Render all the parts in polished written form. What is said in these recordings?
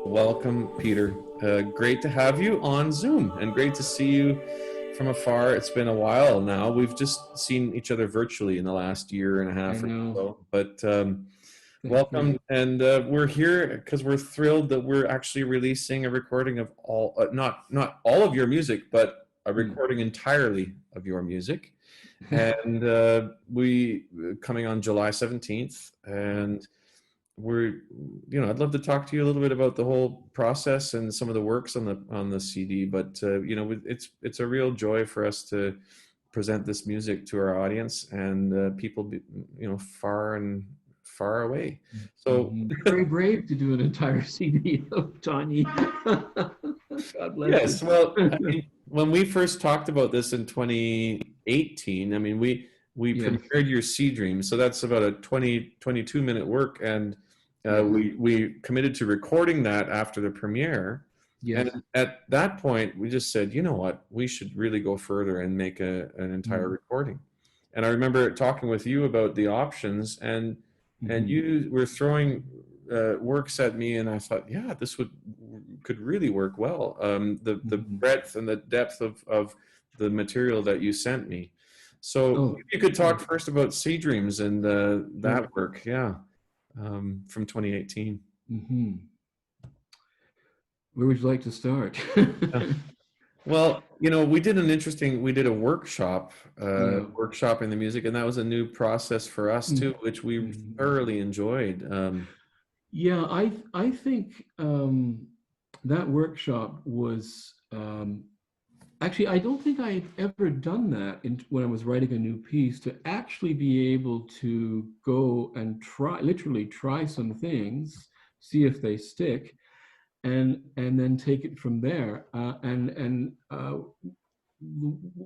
Welcome, Peter. Great to have you on Zoom and great to see you from afar. It's been a while now. We've just seen each other virtually in the last year and a I half or know. so. But Thank welcome. you. And we're here because we're thrilled that we're actually releasing a recording of not all of your music, but a recording entirely of your music. And we coming on July 17th. And I'd love to talk to you a little bit about the whole process and some of the works on the CD, but it's a real joy for us to present this music to our audience and people far and far away. So Very brave to do an entire CD of Togni. God bless yes, him. well, I mean, when we first talked about this in 2018, I mean, we Yes, premiered your Sea Dream, so that's about a 22-minute work, and yes, we committed to recording that after the premiere. And yes. at that point, we just said, you know what, we should really go further and make an entire Mm-hmm. recording. And I remember talking with you about the options, and you were throwing works at me, and I thought, yeah, this could really work well. The breadth and the depth of the material that you sent me. So Oh, if you could yeah, talk first about Sea Dreams and sure. that work, yeah, from 2018. Mm-hmm. Where would you like to start? Well, we did a workshop, Yeah. workshopping the music, and that was a new process for us too, which we Mm-hmm. thoroughly enjoyed. Yeah, I think that workshop was actually, I don't think I had ever done that when I was writing a new piece, to actually be able to go and literally try some things, see if they stick, and then take it from there.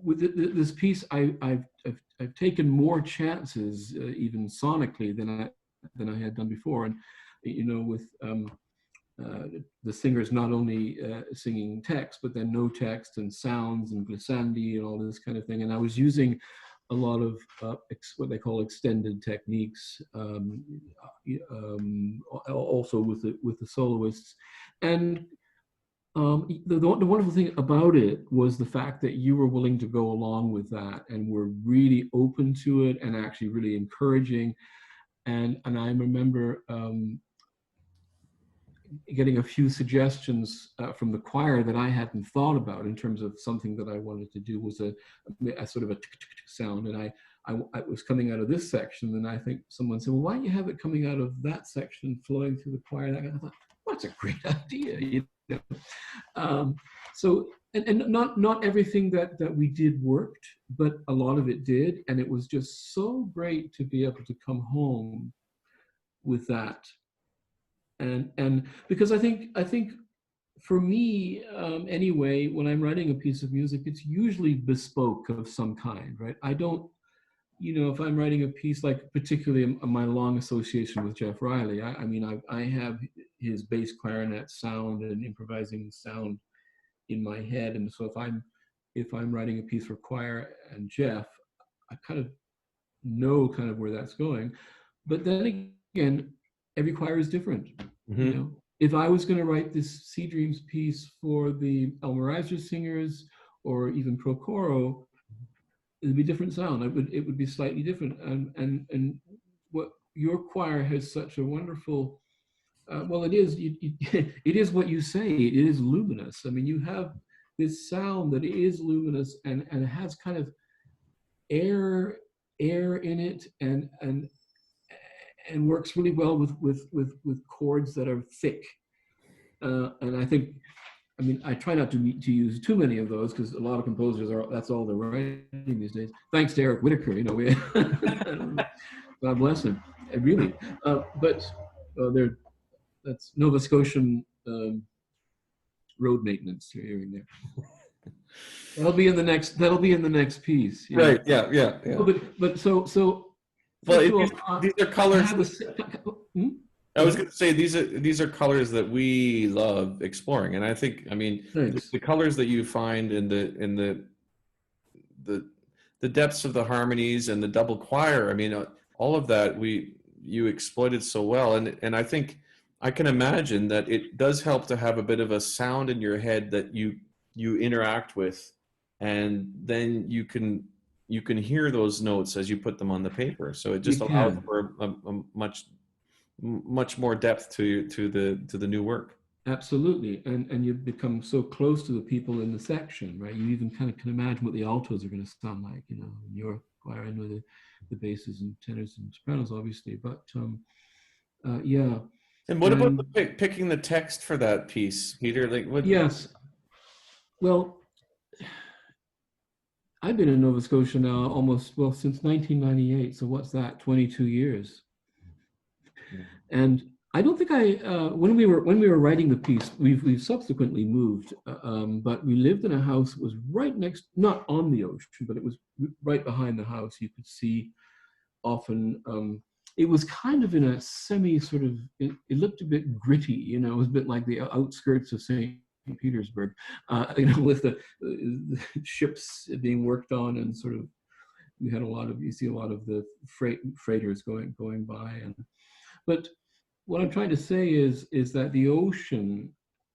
With this piece, I've taken more chances, even sonically, than I had done before, and with the singers not only singing text, but then no text and sounds and glissandi and all this kind of thing. And I was using a lot of what they call extended techniques, also with the soloists. And the wonderful thing about it was the fact that you were willing to go along with that and were really open to it and actually really encouraging. And I remember getting a few suggestions from the choir that I hadn't thought about in terms of something that I wanted to do was a sort of a sound. And I was coming out of this section, and I think someone said, well, why don't you have it coming out of that section flowing through the choir? And I thought, well, that's a great idea. So, and not everything that we did worked, but a lot of it did. And it was just so great to be able to come home with that. And because I think for me, anyway, when I'm writing a piece of music, it's usually bespoke of some kind, right? I don't, if I'm writing a piece, like particularly my long association with Jeff Riley, I mean, I have his bass clarinet sound and improvising sound in my head, and so if I'm writing a piece for choir and Jeff, I kind of know kind of where that's going. But then again, every choir is different. Mm-hmm. If I was going to write this Sea Dreams piece for the Almorizer singers or even pro coro, it'd be different sound. It would be slightly different. And what your choir has such a wonderful, well, it is it is what you say. It is luminous. I mean, you have this sound that is luminous and it has kind of air in it and works really well with chords that are thick. And I think, I mean, I try not to use too many of those because a lot of composers that's all they're writing these days. Thanks to Eric Whitaker, God bless him, really. But that's Nova Scotian road maintenance you're hearing there. That'll be in the next piece. Yeah. Right. Yeah. Yeah. Yeah. Oh, but so. Well, First of these all, are colors. I Go was ahead. going to say these are colors that we love exploring, and I think, I mean, Thanks. the colors that you find in the depths of the harmonies and the double choir. I mean, all of that you exploited so well, and I think I can imagine that it does help to have a bit of a sound in your head that you interact with, and then you can hear those notes as you put them on the paper. So it just You allows can. for a much more depth to the new work. Absolutely, and you become so close to the people in the section, right? You even kind of can imagine what the altos are going to sound like, you know, in your choir. I know the basses and tenors and sopranos, obviously, but yeah, And what about the and picking the text for that piece, Peter? Like what? yes, well, I've been in Nova Scotia now almost, well, since 1998. So what's that? 22 years. And I don't think when we were writing the piece, we've subsequently moved, but we lived in a house that was right next, not on the ocean, but it was right behind the house. You could see often. It was kind of in a semi sort of. It looked a bit gritty, you know. It was a bit like the outskirts of St. Petersburg, you know, with the ships being worked on, and sort of we had a lot of, you see a lot of the freighters going by. And but what I'm trying to say is that the ocean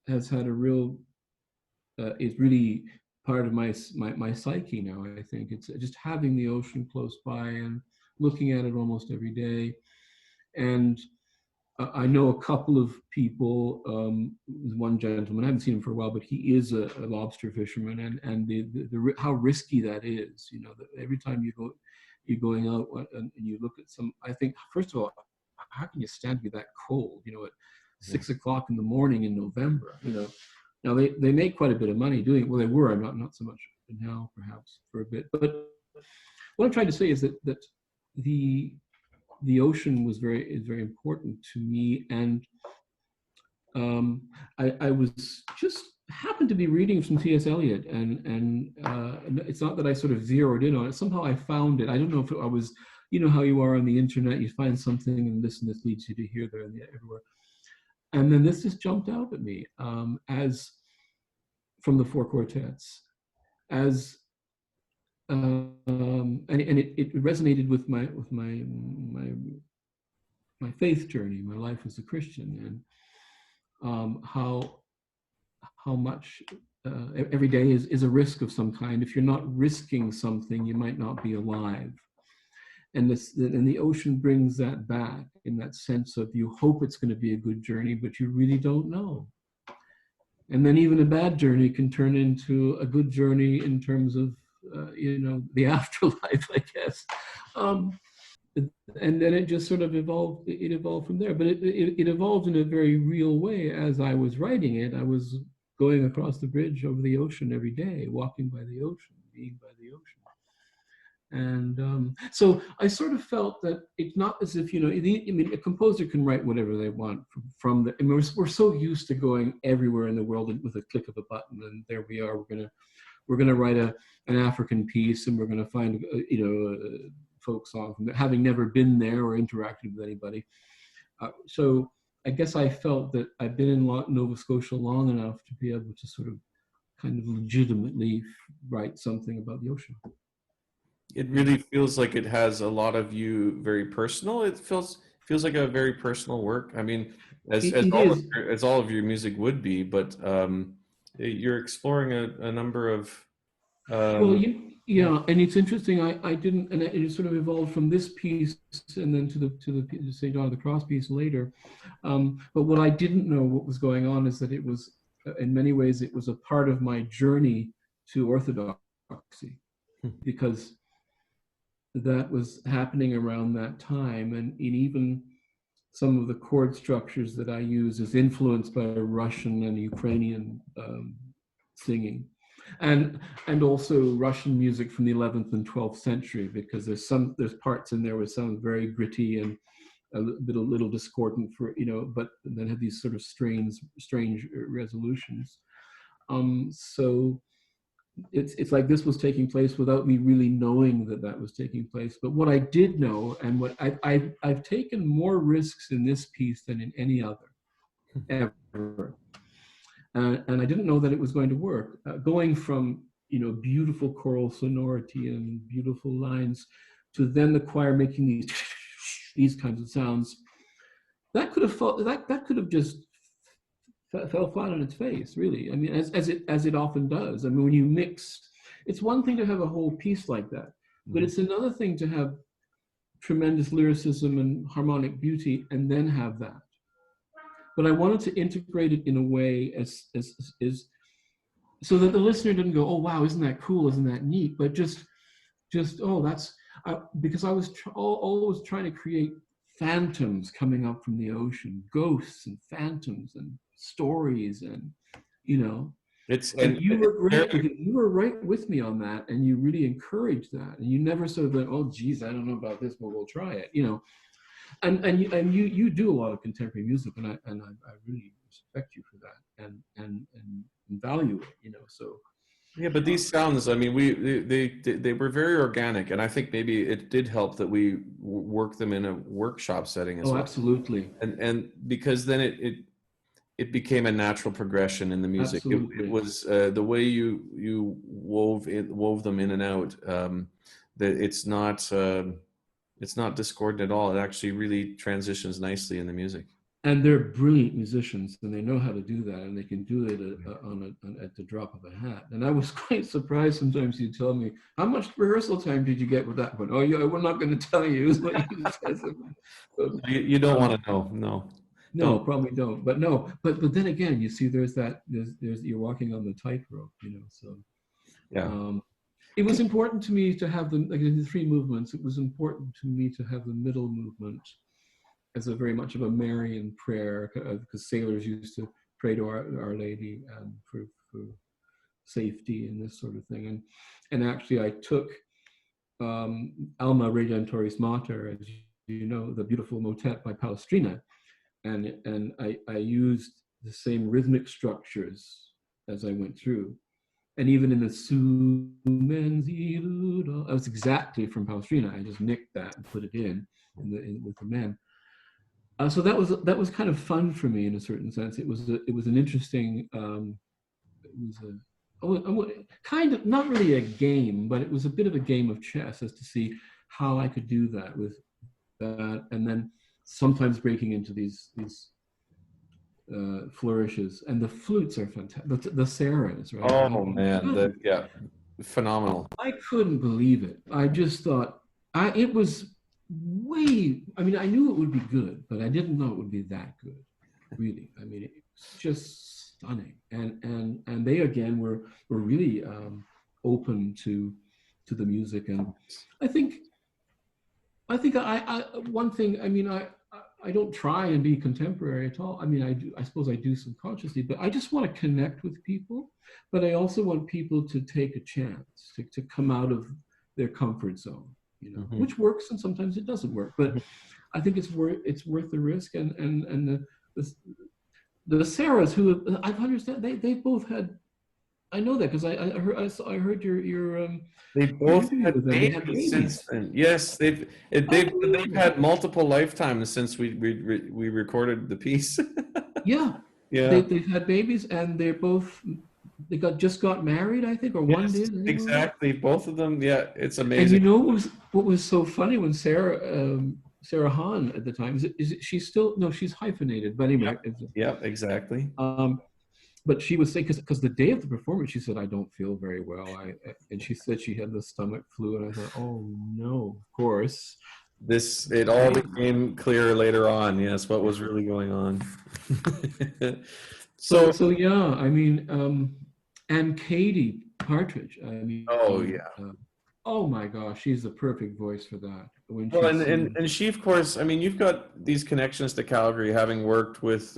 has had a real is really part of my psyche now. I think it's just having the ocean close by and looking at it almost every day. And I know a couple of people. One gentleman, I haven't seen him for a while, but he is a lobster fisherman, and how risky that is. You know, that every time you're going out and you look at some. I think first of all, how can you stand to be that cold? You know, at Yeah. 6 o'clock in the morning in November. You know, now they make quite a bit of money doing it. Well, they were. Not so much now, perhaps for a bit. But what I'm trying to say is that the the ocean is very important to me. And I was just happened to be reading some T.S. Eliot, and it's not that I sort of zeroed in on it. Somehow I found it. I don't know if I was, you know, how you are on the internet. You find something, and this leads you to here, there, and everywhere. And then this just jumped out at me as from the four quartets as and it resonated with my faith journey, my life as a Christian, and how much every day is a risk of some kind. If you're not risking something, you might not be alive. And the ocean brings that back in that sense of you hope it's going to be a good journey, but you really don't know. And then even a bad journey can turn into a good journey in terms of you know, the afterlife, I guess. Um, and then it just sort of evolved. It evolved from there, but it evolved in a very real way. As I was writing it, I was going across the bridge over the ocean every day, walking by the ocean, being by the ocean. And so I sort of felt that it's not as if, you know, I mean, a composer can write whatever they want from the, I mean, we're so used to going everywhere in the world with a click of a button, and there we are. We're gonna write an African piece, and we're gonna find you know, a folk song from there, having never been there or interacted with anybody. So I guess I felt that I've been in Nova Scotia long enough to be able to sort of kind of legitimately write something about the ocean. It really feels like it has a lot of you very personal. It feels like a very personal work. I mean, as It is. as all of your music would be, but you're exploring a number of Well, um, yeah. yeah, and it's interesting. I didn't, and it sort of evolved from this piece, and then to the St. John of the Cross piece later. But what I didn't know what was going on is that it was, in many ways, it was a part of my journey to orthodoxy, because that was happening around that time, and even some of the chord structures that I use is influenced by Russian and Ukrainian singing, and also Russian music from the 11th and 12th century, because there's parts in there which sound very gritty and a little discordant, for, you know, but then have these sort of strange resolutions. So it's like this was taking place without me really knowing that that was taking place. But what I did know, and what I've taken more risks in this piece than in any other ever, and I didn't know that it was going to work. Going from, you know, beautiful choral sonority and beautiful lines to then the choir making these kinds of sounds. that could have that could have just fell flat on its face, really. I mean, as it often does. I mean, when you mix, it's one thing to have a whole piece like that, but it's another thing to have tremendous lyricism and harmonic beauty and then have that. But I wanted to integrate it in a way as so that the listener didn't go, oh wow, isn't that cool, isn't that neat, but just oh, that's because I was always trying to create phantoms coming up from the ocean, ghosts and phantoms and stories, and you know. And you were great because you were right with me on that, and you really encouraged that, and you never sort of went, oh geez, I don't know about this, but we'll try it, you know. And you do a lot of contemporary music, and I really respect you for that, and value it, you know. So yeah, but these sounds, I mean, they were very organic, and I think maybe it did help that we work them in a workshop setting as well. Oh, absolutely. And because then it became a natural progression in the music. It was the way you wove them in and out. That it's not discordant at all. It actually really transitions nicely in the music. And they're brilliant musicians, and they know how to do that, and they can do it at the drop of a hat. And I was quite surprised sometimes you'd tell me, how much rehearsal time did you get with that one? Oh, yeah, we're not going to tell you. Is what you said. You don't want to know, no. No, probably don't. But no, but then again, you see, there's you're walking on the tightrope, you know. So yeah, it was important to me to have the three movements. It was important to me to have the middle movement as a very much of a Marian prayer, because sailors used to pray to Our Lady for safety and this sort of thing. And actually, I took Alma Redemptoris Mater, as you know, the beautiful motet by Palestrina, and I used the same rhythmic structures as I went through. And even in the Su Menziludo, I was exactly from Palestrina. I just nicked that and put it in with the men. So that was kind of fun for me in a certain sense. It was an interesting. It was kind of not really a game, but it was a bit of a game of chess as to see how I could do that with that, and then sometimes breaking into these flourishes. And the flutes are fantastic. The Sarahs, right? Oh man, yeah, phenomenal. I couldn't believe it. I just thought it was way. I mean, I knew it would be good, but I didn't know it would be that good. Really, I mean, it's just stunning. And they again were really open to the music, and I think I one thing. I mean, I don't try and be contemporary at all. I mean, I do. I suppose I do subconsciously, but I just want to connect with people. But I also want people to take a chance to come out of their comfort zone, you know, which works and sometimes it doesn't work. But I think it's worth the risk. And the Sarahs, who I understand, they both had. I know that because I heard your they both had babies since then. Yes, they've had multiple lifetimes since we recorded the piece. Yeah, yeah. They've had babies, and they just got married, I think, or one did. Anyway. Exactly, both of them. Yeah, it's amazing. And you know what was so funny when Sarah Hahn at the time is she's still she's hyphenated, but anyway. Yeah, exactly. But she was saying, because the day of the performance, she said, I don't feel very well. And she said she had the stomach flu. And I thought, oh, no, of course. It all became clear later on, yes, what was really going on. So yeah, I mean, and Katie Partridge. I mean, oh, yeah. Oh my gosh, she's the perfect voice for that. Well, and she, of course, I mean, you've got these connections to Calgary, having worked with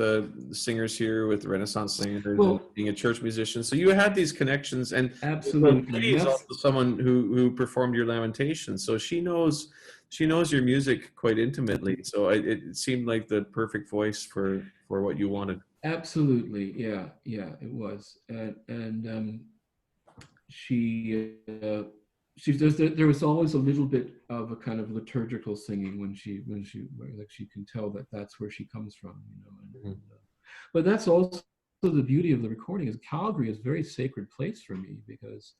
singers here, with Renaissance singers, and being a church musician. So you had these connections, and absolutely, Katie is also someone who performed your Lamentations, so she knows your music quite intimately. So it seemed like the perfect voice for what you wanted. Absolutely, yeah, it was, and there was always a little bit of a kind of liturgical singing when she like she can tell that's where she comes from, you know. But that's also the beauty of the recording is Calgary is a very sacred place for me because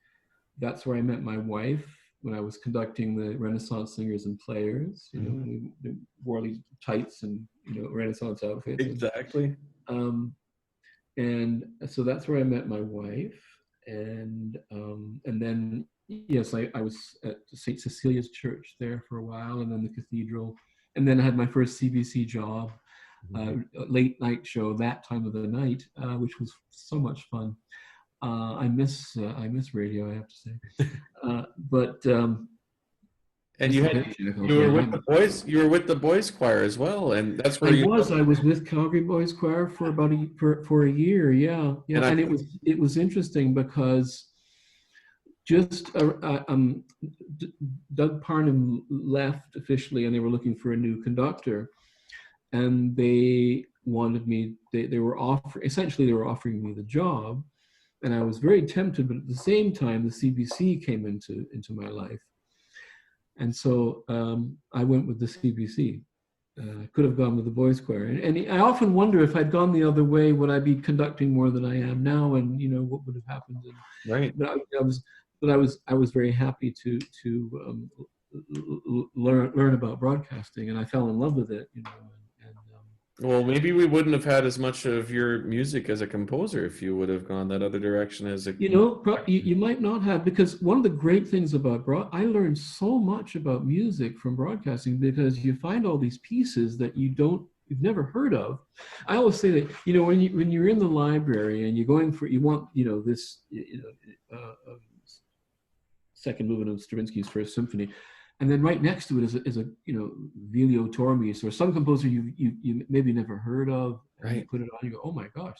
that's where I met my wife when I was conducting the Renaissance Singers and Players. You know, we wore these tights and Renaissance outfits. Exactly. And so that's where I met my wife, and then yes, I was at St. Cecilia's Church there for a while, and then the cathedral, and then I had my first CBC job, late night show that time of the night, which was so much fun. I miss radio, I have to say, but. And you were with the boys. You were with the boys choir as well, and that's where I was with Calgary Boys Choir for about for a year. Yeah, and it was interesting because just Doug Parnham left officially, and they were looking for a new conductor, and they wanted me. They were offering me the job, and I was very tempted. But at the same time, the CBC came into my life. And so I went with the CBC. Could have gone with the boys choir. And I often wonder if I'd gone the other way, would I be conducting more than I am now? And what would have happened? And, right. I was very happy to learn about broadcasting, and I fell in love with it. Well, maybe we wouldn't have had as much of your music as a composer if you would have gone that other direction as a. You might not have, because one of the great things about I learned so much about music from broadcasting, because you find all these pieces that you've never heard of. I always say that when you're in the library and you're going for this second movement of Stravinsky's First Symphony. And then right next to it is a Vilio Tormes, or some composer you maybe never heard of. And right. You put it on, you go, oh my gosh.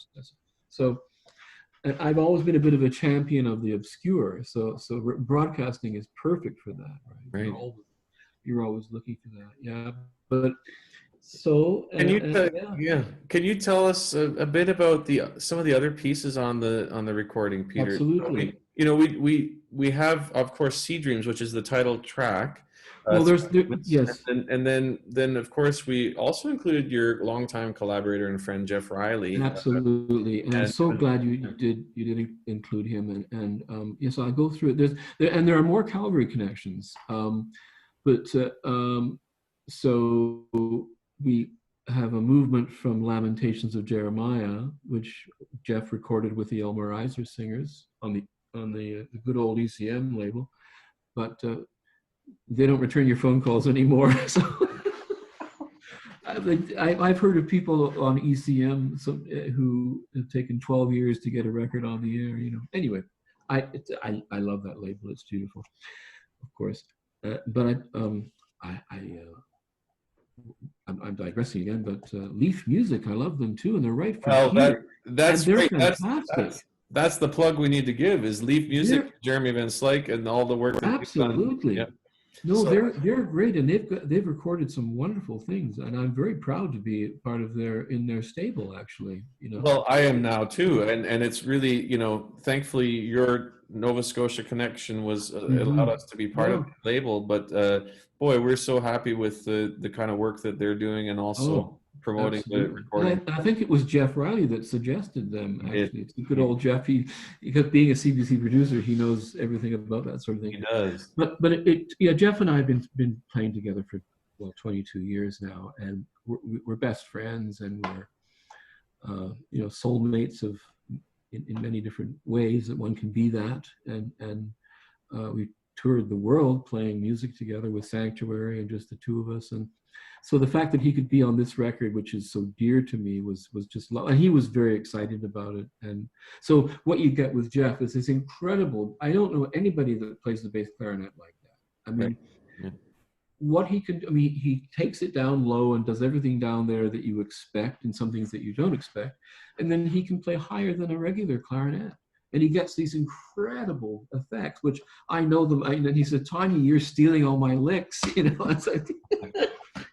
So I've always been a bit of a champion of the obscure. So broadcasting is perfect for that, right? Right. You're always looking for that. Yeah. But so can you tell us a bit about some of the other pieces on the recording, Peter? Absolutely. We have, of course, Sea Dreams, which is the title track. Well, yes, and then of course we also included your longtime collaborator and friend Jeff Riley. Absolutely, and I'm so glad you did include him. And yes, I'll go through it. There are more Calgary connections, so we have a movement from Lamentations of Jeremiah, which Jeff recorded with the Elmer Iser Singers on the good old ECM label, but they don't return your phone calls anymore. So I've heard of people on ECM who have taken 12 years to get a record on the air. Anyway, I love that label. It's beautiful, of course. But I'm digressing again. But Leaf Music, I love them too, and they're right from here. That's they're great. fantastic. That's the plug we need to give, is Leaf Music, Jeremy Van Slyke, and all the work that absolutely. Yep. No, they're great, and they've recorded some wonderful things, and I'm very proud to be part of in their stable, actually. Well, I am now too, and it's really, thankfully your Nova Scotia connection was allowed us to be part of the label. But boy, we're so happy with the kind of work that they're doing, and also promoting the recording. I think it was Jeff Riley that suggested them. Actually, it's good old Jeff. Because being a CBC producer, he knows everything about that sort of thing. He does. But Jeff and I have been playing together for 22 years now, and we're best friends, and we're soulmates in many different ways that one can be that. And we toured the world playing music together with Sanctuary and just the two of us. And so the fact that he could be on this record, which is so dear to me, was just love. And he was very excited about it. And so what you get with Jeff is this incredible, I don't know anybody that plays the bass clarinet like that. I mean, what he can, he takes it down low and does everything down there that you expect and some things that you don't expect. And then he can play higher than a regular clarinet. And he gets these incredible effects, which I know them. And he said, Togni, you're stealing all my licks. It's like,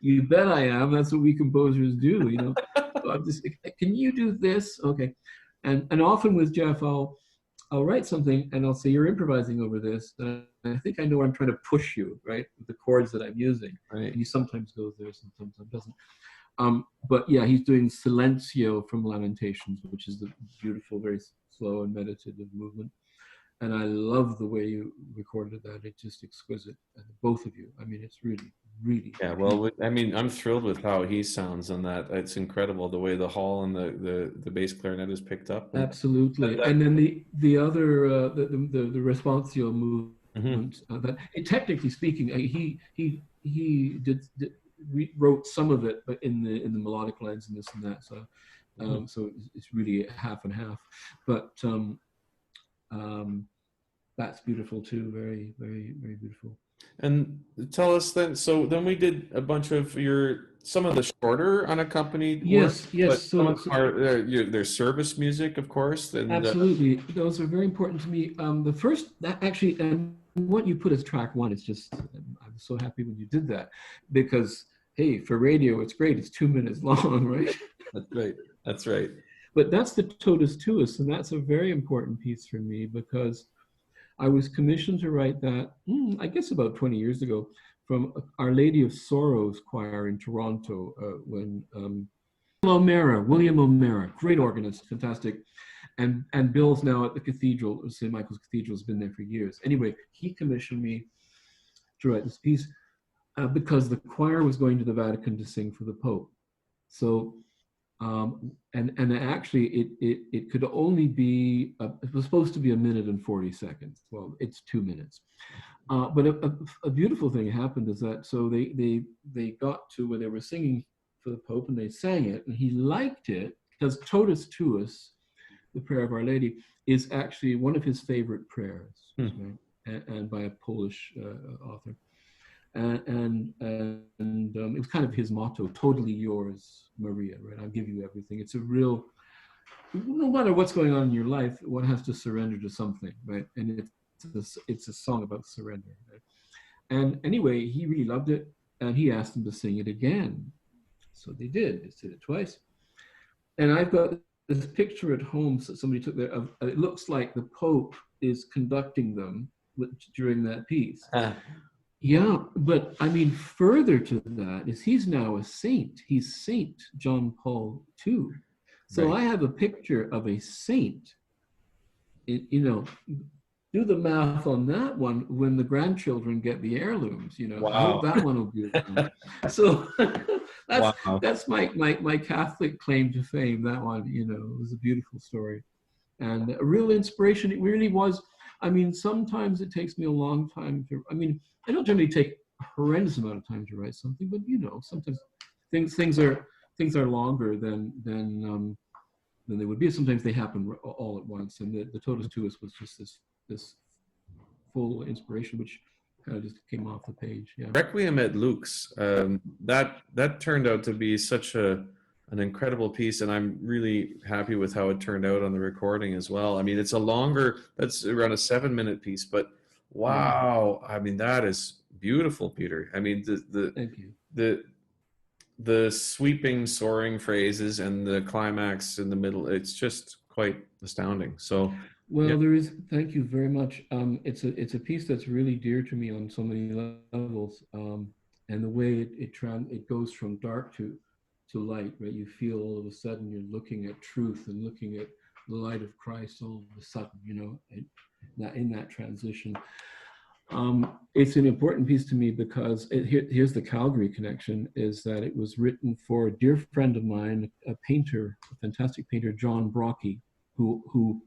you bet I am. That's what we composers do. So I'm just, can you do this? Okay. And often with Jeff, I'll write something and I'll say, you're improvising over this. And I think I know where I'm trying to push you, right? With the chords that I'm using. Right. And he sometimes goes there, sometimes doesn't. But yeah, he's doing Silencio from Lamentations, which is the beautiful, very slow and meditative movement. And I love the way you recorded that. It's just exquisite. Both of you. It's really really Yeah, well, I mean, I'm thrilled with how he sounds on that. It's incredible the way the hall and the bass clarinet is picked up, and absolutely. that. And then the other the responsio Mhm, movement that technically speaking, he wrote some of it, but in the melodic lines and this and that. So mhm. so it's really half and half. But um, that's beautiful too. Very, very, very beautiful. And tell us then. So then we did a bunch of some of the shorter unaccompanied work, Yes, yes. but some of So, them are there's service music, of course, and absolutely, those are very important to me. The first, that actually, and what you put as track one is just, I'm so happy when you did that, because hey, for radio, it's great. It's 2 minutes long, right? that's right. That's right. But that's the Totus Tuus, and that's a very important piece for me because I was commissioned to write that, I guess about 20 years ago, from Our Lady of Sorrows choir in Toronto when William O'Meara, great organist, fantastic. And Bill's now at the cathedral, St. Michael's Cathedral, has been there for years. Anyway, he commissioned me to write this piece because the choir was going to the Vatican to sing for the Pope. So, and actually, it could only be, it was supposed to be 1 minute and 40 seconds. Well, it's 2 minutes. But a beautiful thing happened is that, so they got to where they were singing for the Pope and they sang it, and he liked it because Totus Tuus, the prayer of Our Lady, is actually one of his favorite prayers, Hmm. right? And by a Polish author. And it was kind of his motto, totally yours, Maria, right? I'll give you everything. It's a real, no matter what's going on in your life, one has to surrender to something, right? And it's a song about surrender, right? And anyway, he really loved it, and he asked them to sing it again. So they did. They did it twice. And I've got this picture at home that somebody took there of, it looks like the Pope is conducting them during that piece. Ah, Yeah, but I mean, further to that is he's now a saint. He's Saint John Paul II. So right. I have a picture of a saint. You know, do the math on that one when the grandchildren get the heirlooms. You know, I hope Wow. that one will be around. So that's Wow. that's my Catholic claim to fame. That one, you know, it was a beautiful story and a real inspiration. It really was. I mean, sometimes it takes me a long time to. I mean, I don't generally take a horrendous amount of time to write something, but you know, sometimes things are longer than they would be. Sometimes they happen all at once, and the Totus Tuus was just this full inspiration, which kind of just came off the page. Yeah. Requiem at Luke's. That turned out to be such an incredible piece, and I'm really happy with how it turned out on the recording as well. I mean, it's a longer, that's around a 7-minute piece, but Yeah. wow, I mean, that is beautiful, Peter. I mean, Thank you. the the sweeping, soaring phrases and the climax in the middle, it's just quite astounding. So, yeah, Well, there is. Thank you very much. It's a piece that's really dear to me on so many levels, and the way it goes from dark to light. Right, you feel all of a sudden you're looking at truth and looking at the light of Christ all of a sudden. You know, in that transition. It's an important piece to me because here's the Calgary connection: is that it was written for a dear friend of mine, a painter, a fantastic painter, John Brocky, who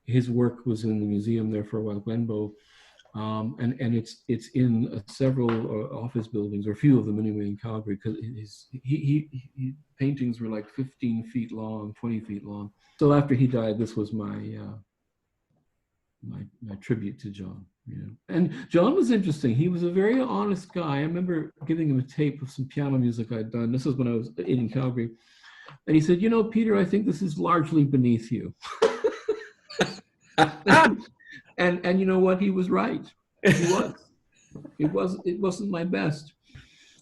his work was in the museum there for a while, Glenbow, and it's in several office buildings, or a few of them anyway, in Calgary, because he paintings were like 15 feet long, 20 feet long. So after he died, this was my tribute to John. You know, and John was interesting. He was a very honest guy. I remember giving him a tape of some piano music I'd done. This was when I was in Calgary, and he said, "You know, Peter, I think this is largely beneath you." And you know what? He was right. He was. It wasn't my best.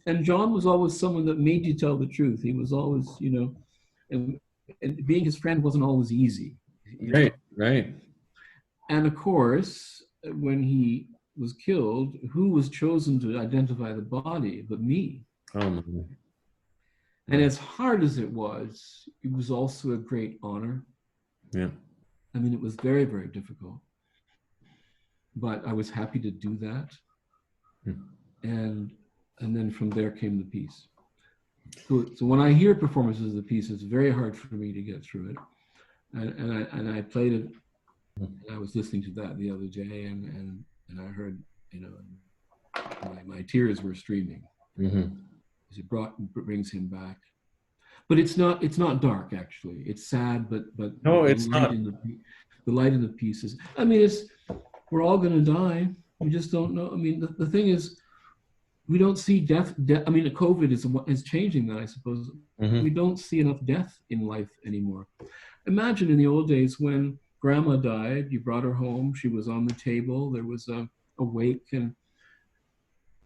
And John was always someone that made you tell the truth. He was always, you know, and being his friend wasn't always easy. You right, know. right. And of course, when he was killed, who was chosen to identify the body but me? Oh my, And my, as hard as it was also a great honor. yeah. I mean, it was very, very difficult, but I was happy to do that. Hmm. And and then from there came the piece. So when I hear performances of the piece, it's very hard for me to get through it. And I played it, and I was listening to that the other day, and I heard, you know, my tears were streaming. Mm-hmm. It brings him back. But it's not dark, actually. It's sad, but No, the it's light not. in the light in the pieces. I mean, we're all going to die. We just don't know. I mean, the thing is, we don't see death. I mean, COVID is changing that, I suppose. Mm-hmm. We don't see enough death in life anymore. Imagine in the old days when grandma died, you brought her home, she was on the table, there was a wake, and,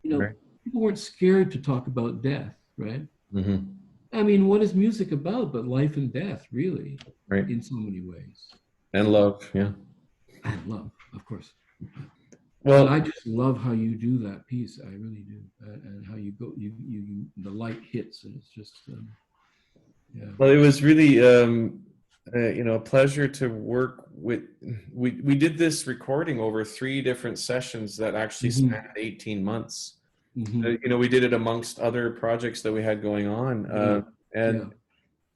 you know, Right. people weren't scared to talk about death, right? Mm-hmm. I mean, what is music about but life and death, really, Right. in so many ways? And love, yeah. And love, of course. Well, but I just love how you do that piece. I really do, and how you go, you the light hits, and it's just, yeah. Well, it was really, you know, a pleasure to work with. We did this recording over 3 different sessions that actually spanned 18 months. You know, we did it amongst other projects that we had going on, and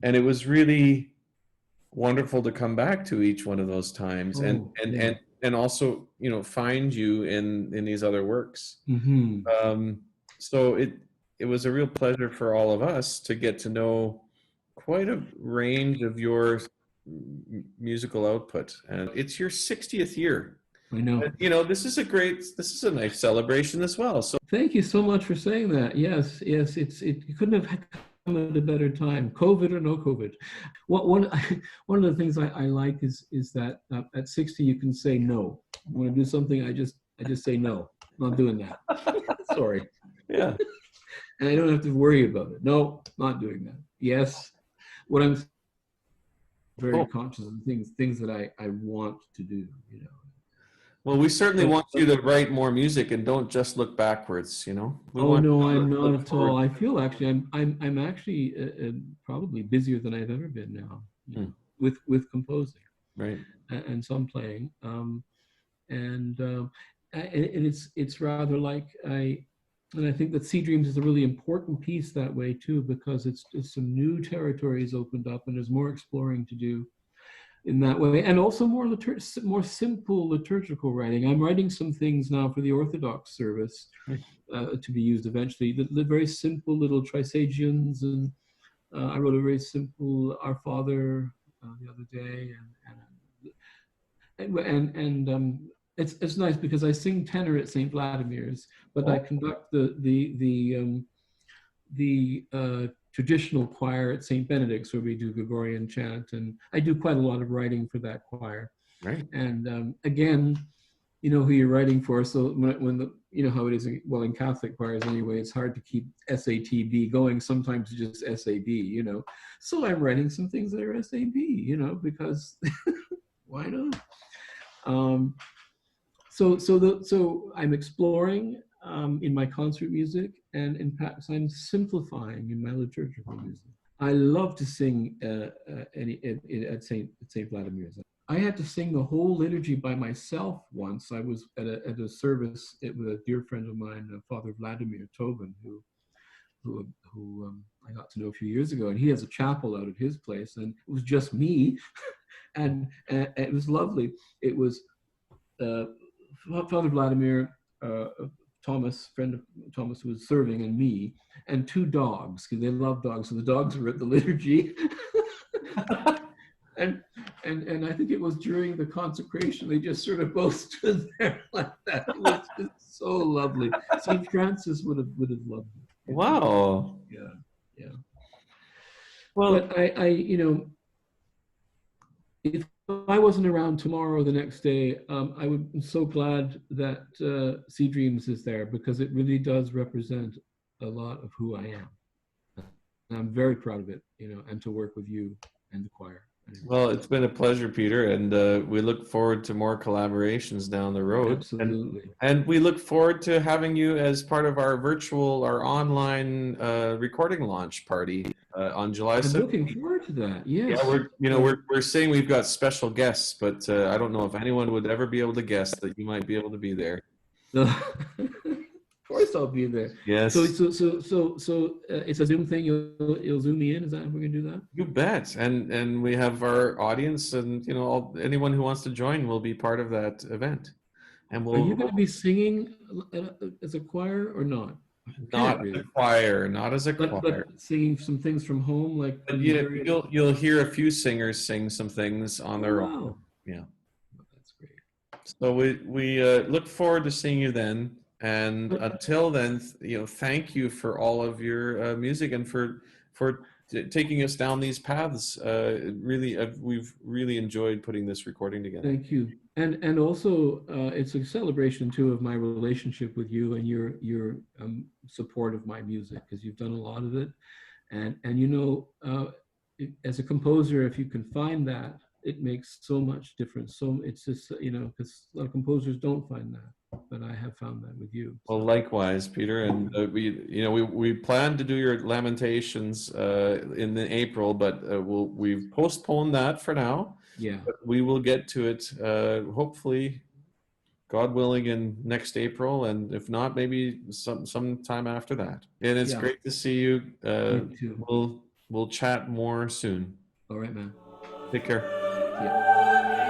it was really wonderful to come back to each one of those times, and also, you know, find you in these other works. So it was a real pleasure for all of us to get to know quite a range of your musical output, and it's your 60th year. I know. You know, this is a nice celebration as well. So thank you so much for saying that. Yes, it couldn't have come at a better time, COVID or no COVID. One of the things I like is that at 60 you can say no. I want to do something, I just say no. I'm not doing that. Sorry. Yeah. And I don't have to worry about it. No, not doing that. Yes. What I'm very conscious of things that I want to do, you know. Well, we certainly want you to write more music, and don't just look backwards, you know. No, I'm not at all. I feel actually I'm actually probably busier than I've ever been now, you know, with composing, right, and some playing, and it's rather like and I think that Sea Dreams is a really important piece that way too, because it's some new territories opened up, and there's more exploring to do in that way, and also more simple liturgical writing. I'm writing some things now for the Orthodox service to be used eventually. The very simple little trisagions, and I wrote a very simple Our Father the other day, and it's nice because I sing tenor at St. Vladimir's, but I conduct the traditional choir at St. Benedict's, where we do Gregorian chant, and I do quite a lot of writing for that choir. Right. And again, you know who you're writing for. So when the, you know how it is, well, in Catholic choirs anyway, it's hard to keep SATB going. Sometimes it's just SAB, you know. So I'm writing some things that are SAB, you know, because why not? So I'm exploring in my concert music, and in fact I'm simplifying in my liturgical music. I love to sing at St. Vladimir's. I had to sing the whole liturgy by myself once. I was at a service with a dear friend of mine, Father Vladimir Togni, who I got to know a few years ago, and he has a chapel out at his place, and it was just me, and it was lovely. It was Father Vladimir, Thomas, friend of Thomas, who was serving, and me, and 2 dogs, because they love dogs. So the dogs were at the liturgy. and I think it was during the consecration, they just sort of both stood there like that. It was just so lovely. St. Francis would have loved it. Wow. Yeah. Well, but I you know, if I wasn't around tomorrow or the next day, I would be so glad that Sea Dreams is there, because it really does represent a lot of who I am. And I'm very proud of it, you know, and to work with you and the choir. Well, it's been a pleasure, Peter, and we look forward to more collaborations down the road. Absolutely. And we look forward to having you as part of our online recording launch party on July 7th. I'm looking forward to that. Yes. Yeah, we're saying we've got special guests, but I don't know if anyone would ever be able to guess that you might be able to be there. course I'll be there. Yes. So it's a Zoom thing. You'll Zoom me in. Is that we're gonna do that? You bet. And we have our audience, and anyone who wants to join will be part of that event. And Are you we'll going to be singing as a choir or not? not as a choir, not as a But choir. singing some things from home, like But you'll hear a few singers sing some things on their own. Wow. Yeah. Oh, that's great. So we look forward to seeing you then. And until then, thank you for all of your music and for taking us down these paths. Really, we've really enjoyed putting this recording together. Thank you. And also, it's a celebration too of my relationship with you and your support of my music, because you've done a lot of it, and as a composer, if you can find that, it makes so much difference. So it's just because a lot of composers don't find that, but I have found that with you. Well, likewise, Peter, and we plan to do your Lamentations in April, but we've postponed that for now. Yeah. But we will get to it, hopefully, God willing, in next April, and if not, maybe some time after that. And it's great to see you. You too. We'll chat more soon. All right, man. Take care. Yeah.